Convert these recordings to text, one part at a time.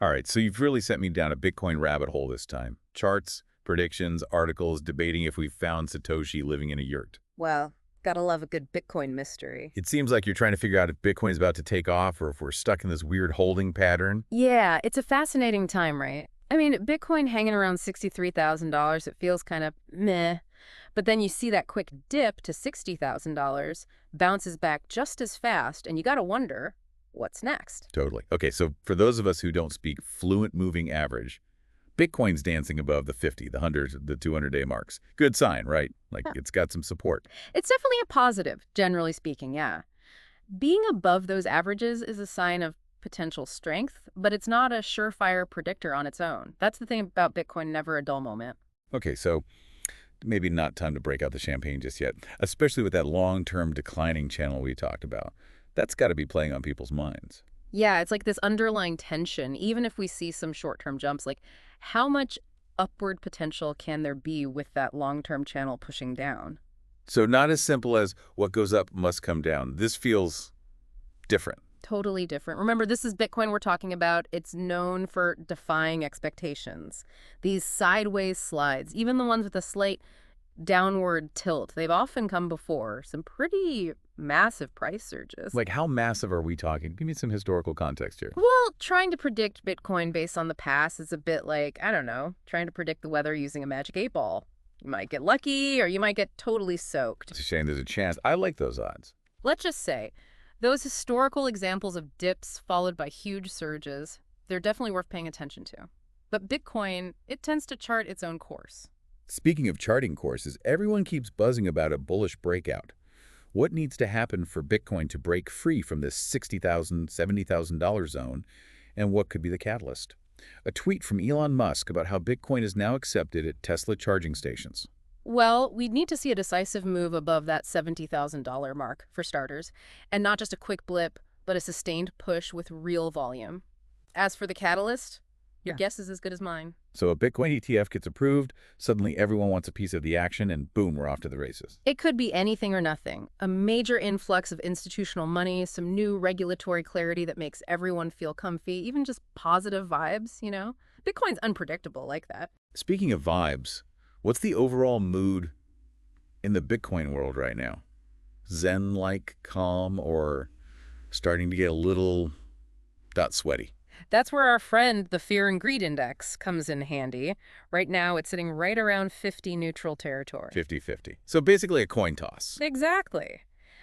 All right, so you've really sent me down a Bitcoin rabbit hole this time. Charts, predictions, articles, debating if we found Satoshi living in a yurt. Well, gotta love a good Bitcoin mystery. It seems like you're trying to figure out if Bitcoin is about to take off or if we're stuck in this weird holding pattern. Yeah, it's a fascinating time, right? I mean, Bitcoin hanging around $63,000, it feels kind of meh. But then you see that quick dip to $60,000, bounces back just as fast, and you gotta wonder, what's next? Totally. Okay, so for those of us who don't speak fluent moving average, Bitcoin's dancing above the 50, the 100, the 200-day marks. Good sign, right? Like Yeah. it's got some support. It's definitely a positive, generally speaking, yeah. Being above those averages is a sign of potential strength, but it's not a surefire predictor on its own. That's the thing about Bitcoin, never a dull moment. Okay, so maybe not time to break out the champagne just yet, especially with that long-term declining channel we talked about. That's got to be playing on people's minds. Yeah, it's like this underlying tension, even if we see some short-term jumps, like how much upward potential can there be with that long-term channel pushing down? So not as simple as what goes up must come down. This feels different. Totally different. Remember, this is Bitcoin we're talking about. It's known for defying expectations. These sideways slides, even the ones with a slight downward tilt, they've often come before some pretty massive price surges. Like how massive are we talking? Give me some historical context here. Well, trying to predict Bitcoin based on the past is a bit like, I don't know, trying to predict the weather using a magic 8 ball. You might get lucky or you might get totally soaked. It's a shame there's a chance. I like those odds. Let's just say, those historical examples of dips followed by huge surges, they're definitely worth paying attention to. But Bitcoin, it tends to chart its own course. Speaking of charting courses, everyone keeps buzzing about a bullish breakout. What needs to happen for Bitcoin to break free from this $60,000, $70,000 zone, and what could be the catalyst? A tweet from Elon Musk about how Bitcoin is now accepted at Tesla charging stations. Well, we'd need to see a decisive move above that $70,000 mark, for starters, and not just a quick blip, but a sustained push with real volume. As for the catalyst, your Yeah. guess is as good as mine. So a Bitcoin ETF gets approved, suddenly everyone wants a piece of the action, and boom, we're off to the races. It could be anything or nothing. A major influx of institutional money, some new regulatory clarity that makes everyone feel comfy, even just positive vibes, you know? Bitcoin's unpredictable like that. Speaking of vibes, what's the overall mood in the Bitcoin world right now? Zen-like calm or starting to get a little sweaty? That's where our friend, the Fear and Greed Index, comes in handy. Right now, it's sitting right around 50 neutral territory. 50-50. So basically a coin toss. Exactly.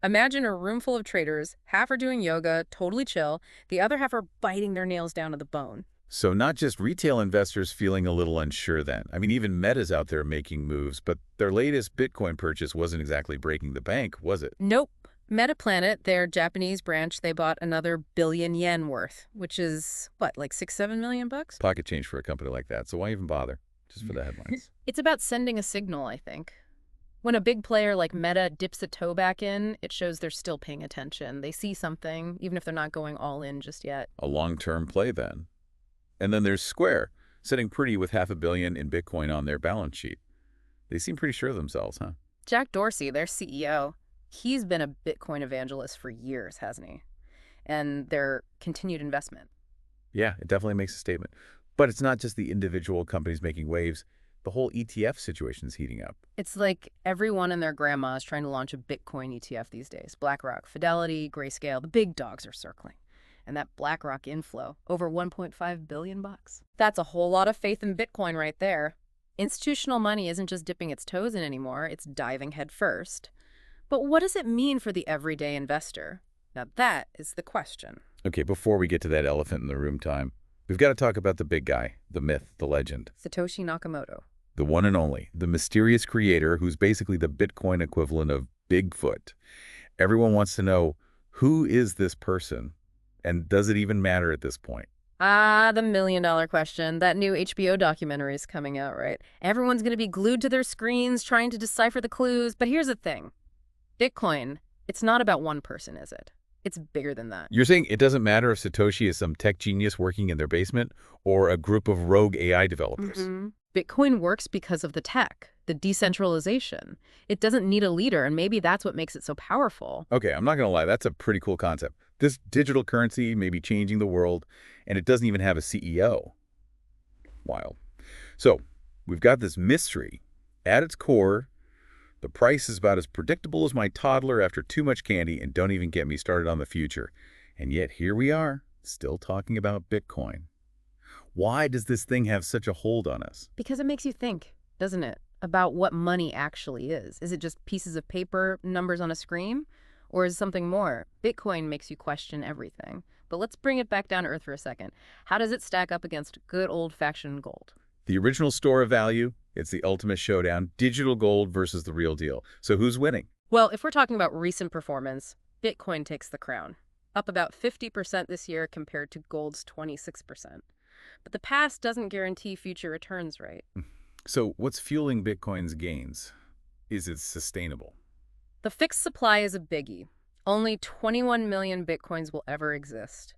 Imagine a room full of traders. Half are doing yoga, totally chill. The other half are biting their nails down to the bone. So not just retail investors feeling a little unsure then. I mean, even Meta's out there making moves, but their latest Bitcoin purchase wasn't exactly breaking the bank, was it? Nope. Metaplanet, their Japanese branch, they bought another billion yen worth, which is, what, like 6-7 million bucks? Pocket change for a company like that, so why even bother? Just for the headlines. It's about sending a signal, I think. When a big player like Meta dips a toe back in, it shows they're still paying attention. They see something, even if they're not going all in just yet. A long-term play then. And then there's Square, sitting pretty with $500 million in Bitcoin on their balance sheet. They seem pretty sure of themselves, huh? Jack Dorsey, their CEO, he's been a Bitcoin evangelist for years, hasn't he? And their continued investment. Yeah, it definitely makes a statement. But it's not just the individual companies making waves. The whole ETF situation is heating up. It's like everyone and their grandma is trying to launch a Bitcoin ETF these days. BlackRock, Fidelity, Grayscale, the big dogs are circling. And that BlackRock inflow, over 1.5 billion bucks. That's a whole lot of faith in Bitcoin right there. Institutional money isn't just dipping its toes in anymore, it's diving headfirst. But what does it mean for the everyday investor? Now that is the question. Okay, before we get to that elephant in the room time, we've got to talk about the big guy, the myth, the legend, Satoshi Nakamoto. the one and only, the mysterious creator who's basically the Bitcoin equivalent of Bigfoot. Everyone wants to know, who is this person? And does it even matter at this point? Ah, the million-dollar question. That new HBO documentary is coming out, right? Everyone's going to be glued to their screens trying to decipher the clues. But here's the thing. Bitcoin, it's not about one person, is it? It's bigger than that. You're saying it doesn't matter if Satoshi is some tech genius working in their basement or a group of rogue AI developers? Bitcoin works because of the tech, the decentralization. It doesn't need a leader, and maybe that's what makes it so powerful. Okay, I'm not going to lie, that's a pretty cool concept. This digital currency may be changing the world, and it doesn't even have a CEO. Wild. So, we've got this mystery. At its core, the price is about as predictable as my toddler after too much candy, and don't even get me started on the future. And yet here we are, still talking about Bitcoin. Why does this thing have such a hold on us? Because it makes you think, doesn't it, about what money actually is. Is it just pieces of paper, numbers on a screen? Or is it something more? Bitcoin makes you question everything. But let's bring it back down to earth for a second. How does it stack up against good old-fashioned gold? The original store of value, it's the ultimate showdown, digital gold versus the real deal. So who's winning? Well, if we're talking about recent performance, Bitcoin takes the crown, up about 50% this year compared to gold's 26%. But the past doesn't guarantee future returns, right? So what's fueling Bitcoin's gains? Is it sustainable? The fixed supply is a biggie. Only 21 million Bitcoins will ever exist.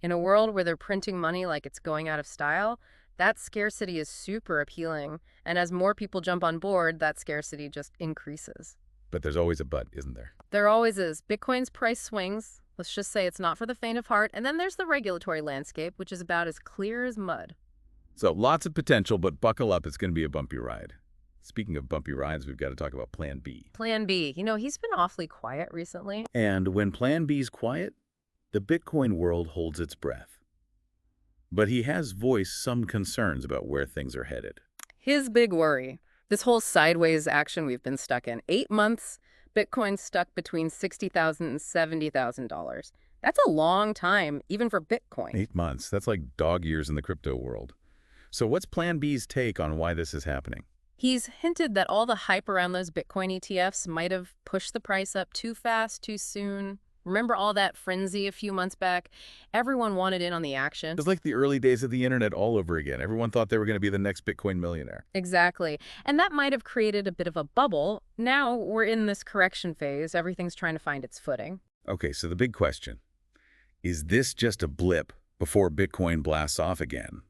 In a world where they're printing money like it's going out of style, that scarcity is super appealing. And as more people jump on board, that scarcity just increases. But there's always a but, isn't there? There always is. Bitcoin's price swings. Let's just say it's not for the faint of heart. And then there's the regulatory landscape, which is about as clear as mud. So lots of potential, but buckle up, it's going to be a bumpy ride. Speaking of bumpy rides, we've got to talk about Plan B. Plan B. You know, he's been awfully quiet recently. And when Plan B's quiet, the Bitcoin world holds its breath. But he has voiced some concerns about where things are headed. His big worry, this whole sideways action we've been stuck in. 8 months, Bitcoin's stuck between $60,000 and $70,000. That's a long time, even for Bitcoin. 8 months, that's like dog years in the crypto world. So what's Plan B's take on why this is happening? He's hinted that all the hype around those Bitcoin ETFs might have pushed the price up too fast, too soon. Remember all that frenzy a few months back? Everyone wanted in on the action. It's like the early days of the internet all over again. Everyone thought they were going to be the next Bitcoin millionaire. Exactly. And that might have created a bit of a bubble. Now we're in this correction phase. Everything's trying to find its footing. Okay, so the big question, is this just a blip before Bitcoin blasts off again?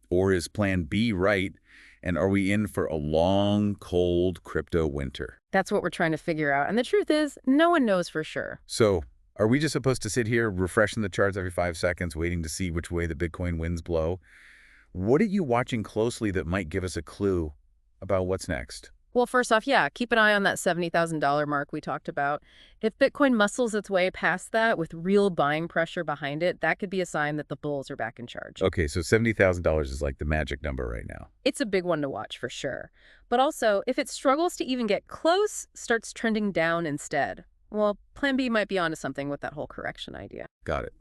Or is Plan B right, and are we in for a long, cold crypto winter? That's what we're trying to figure out. And the truth is, no one knows for sure. So, are we just supposed to sit here refreshing the charts every 5 seconds, waiting to see which way the Bitcoin winds blow? What are you watching closely that might give us a clue about what's next? Well, first off, yeah, keep an eye on that $70,000 mark we talked about. If Bitcoin muscles its way past that with real buying pressure behind it, that could be a sign that the bulls are back in charge. Okay, so $70,000 is like the magic number right now. It's a big one to watch for sure. But also, if it struggles to even get close, starts trending down instead, well, Plan B might be onto something with that whole correction idea. Got it.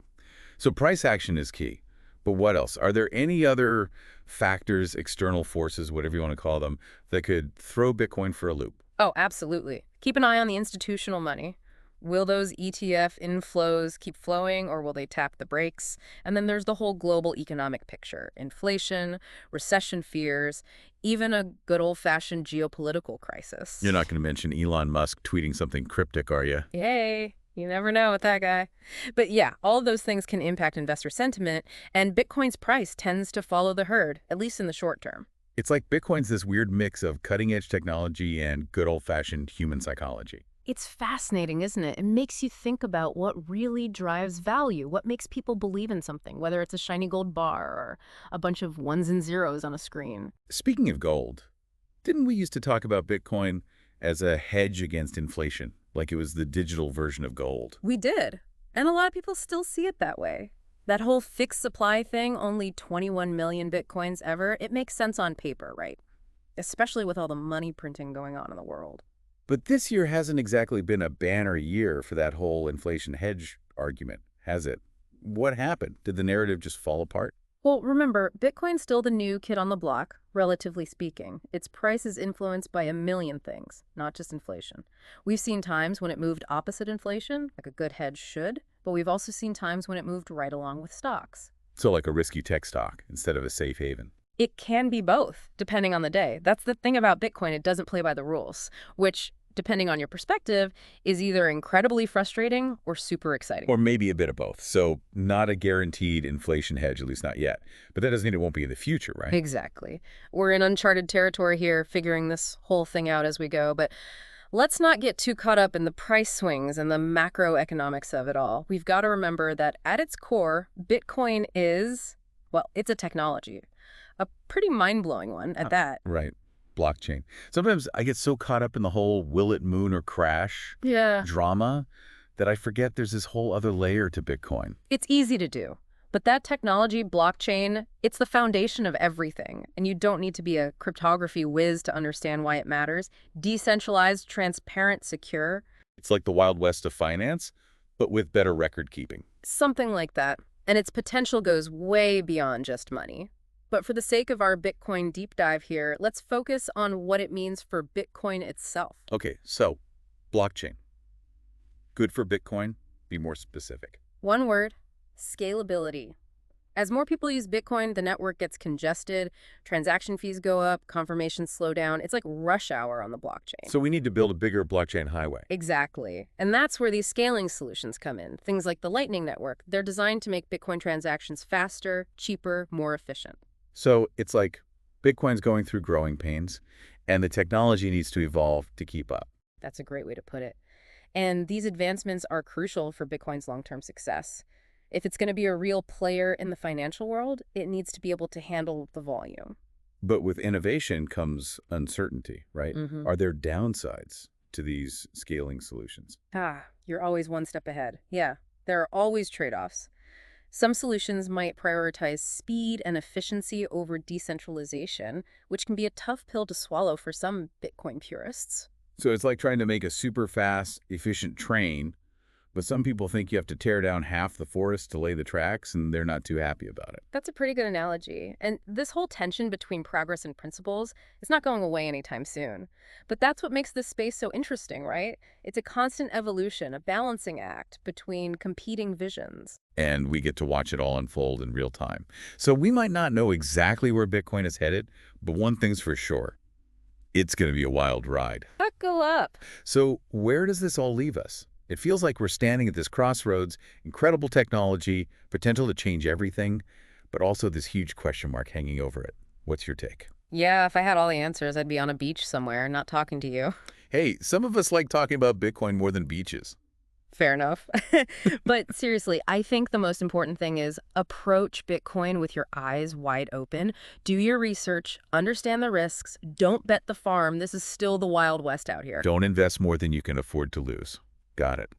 So price action is key. But what else? Are there any other factors, external forces, whatever you want to call them, that could throw Bitcoin for a loop? Oh, absolutely. Keep an eye on the institutional money. Will those ETF inflows keep flowing, or will they tap the brakes? And then there's the whole global economic picture. Inflation, recession fears, even a good old-fashioned geopolitical crisis. You're not going to mention Elon Musk tweeting something cryptic, are you? Yay. You never know with that guy. But yeah, all of those things can impact investor sentiment, and Bitcoin's price tends to follow the herd, at least in the short term. It's like Bitcoin's this weird mix of cutting-edge technology and good old-fashioned human psychology. It's fascinating, isn't it? It makes you think about what really drives value, what makes people believe in something, whether it's a shiny gold bar or a bunch of ones and zeros on a screen. Speaking of gold, didn't we used to talk about Bitcoin as a hedge against inflation, like it was the digital version of gold? We did. And a lot of people still see it that way. That whole fixed supply thing, only 21 million Bitcoins ever, it makes sense on paper, right? Especially with all the money printing going on in the world. But this year hasn't exactly been a banner year for that whole inflation hedge argument, has it? What happened? Did the narrative just fall apart? Well, remember, Bitcoin's still the new kid on the block, relatively speaking. Its price is influenced by a million things, not just inflation. We've seen times when it moved opposite inflation, like a good hedge should, but we've also seen times when it moved right along with stocks. So like a risky tech stock instead of a safe haven. It can be both, depending on the day. That's the thing about Bitcoin, it doesn't play by the rules, which depending on your perspective, is either incredibly frustrating or super exciting. Or maybe a bit of both. So not a guaranteed inflation hedge, at least not yet. But that doesn't mean it won't be in the future, right? Exactly. We're in uncharted territory here, figuring this whole thing out as we go, but let's not get too caught up in the price swings and the macroeconomics of it all. We've got to remember that at its core, Bitcoin is, well, it's a technology. A pretty mind-blowing one at that. Right. Blockchain. Sometimes I get so caught up in the whole will it moon or crash Yeah. drama that I forget there's this whole other layer to Bitcoin. It's easy to do. But that technology, blockchain, it's the foundation of everything. And you don't need to be a cryptography whiz to understand why it matters. Decentralized, transparent, secure. It's like the Wild West of finance, but with better record keeping. Something like that. And its potential goes way beyond just money. But for the sake of our Bitcoin deep dive here, let's focus on what it means for Bitcoin itself. Okay, so blockchain. Good for Bitcoin? Be more specific. One word, scalability. As more people use Bitcoin, the network gets congested, transaction fees go up, confirmations slow down. It's like rush hour on the blockchain. So we need to build a bigger blockchain highway. Exactly. And that's where these scaling solutions come in. Things like the Lightning Network. They're designed to make Bitcoin transactions faster, cheaper, more efficient. So it's like Bitcoin's going through growing pains, and the technology needs to evolve to keep up. That's a great way to put it. And these advancements are crucial for Bitcoin's long-term success. If it's going to be a real player in the financial world, it needs to be able to handle the volume. But with innovation comes uncertainty, right? Are there downsides to these scaling solutions? You're always one step ahead. Yeah, there are always trade-offs. Some solutions might prioritize speed and efficiency over decentralization, which can be a tough pill to swallow for some Bitcoin purists. So it's like trying to make a super fast, efficient train, but some people think you have to tear down half the forest to lay the tracks, and they're not too happy about it. That's a pretty good analogy. And this whole tension between progress and principles is not going away anytime soon. But that's what makes this space so interesting, right? It's a constant evolution, a balancing act between competing visions. And we get to watch it all unfold in real time. So we might not know exactly where Bitcoin is headed, but one thing's for sure. It's going to be a wild ride. Buckle up. So where does this all leave us? It feels like we're standing at this crossroads, incredible technology, potential to change everything, but also this huge question mark hanging over it. What's your take? Yeah, if I had all the answers, I'd be on a beach somewhere, not talking to you. Hey, some of us like talking about Bitcoin more than beaches. Fair enough. But seriously, I think the most important thing is approach Bitcoin with your eyes wide open. Do your research, understand the risks, don't bet the farm. This is still the Wild West out here. Don't invest more than you can afford to lose. Got it.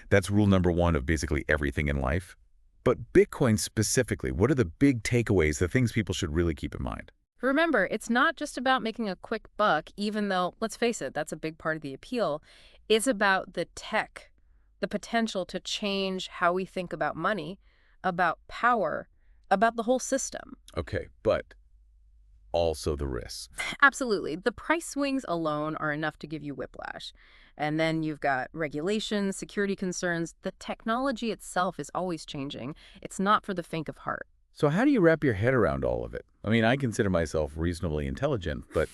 That's rule number one of basically everything in life. But Bitcoin specifically, what are the big takeaways, the things people should really keep in mind? Remember, it's not just about making a quick buck, even though, let's face it, that's a big part of the appeal. It's about the tech, the potential to change how we think about money, about power, about the whole system. Okay, but also the risks. Absolutely. The price swings alone are enough to give you whiplash. And then you've got regulations, security concerns. The technology itself is always changing. It's not for the faint of heart. So how do you wrap your head around all of it? I mean, I consider myself reasonably intelligent, but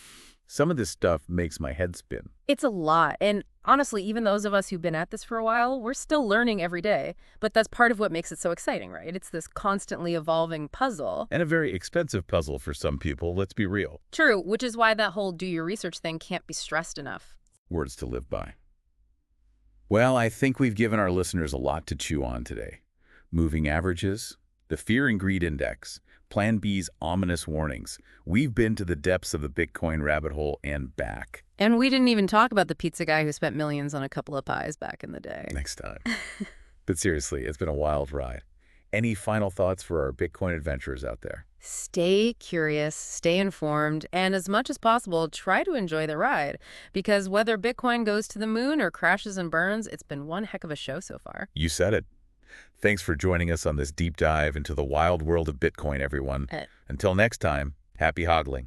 some of this stuff makes my head spin. It's a lot. And honestly, even those of us who've been at this for a while, we're still learning every day. But that's part of what makes it so exciting, right? It's this constantly evolving puzzle. And a very expensive puzzle for some people, let's be real. True, which is why that whole do your research thing can't be stressed enough. Words to live by. Well, I think we've given our listeners a lot to chew on today. Moving averages, the fear and greed index, Plan B's ominous warnings. We've been to the depths of the Bitcoin rabbit hole and back. And we didn't even talk about the pizza guy who spent millions on a couple of pies back in the day. Next time. But seriously, it's been a wild ride. Any final thoughts for our Bitcoin adventurers out there? Stay curious, stay informed, and as much as possible, try to enjoy the ride. Because whether Bitcoin goes to the moon or crashes and burns, it's been one heck of a show so far. You said it. Thanks for joining us on this deep dive into the wild world of Bitcoin, everyone. Until next time, happy hodling.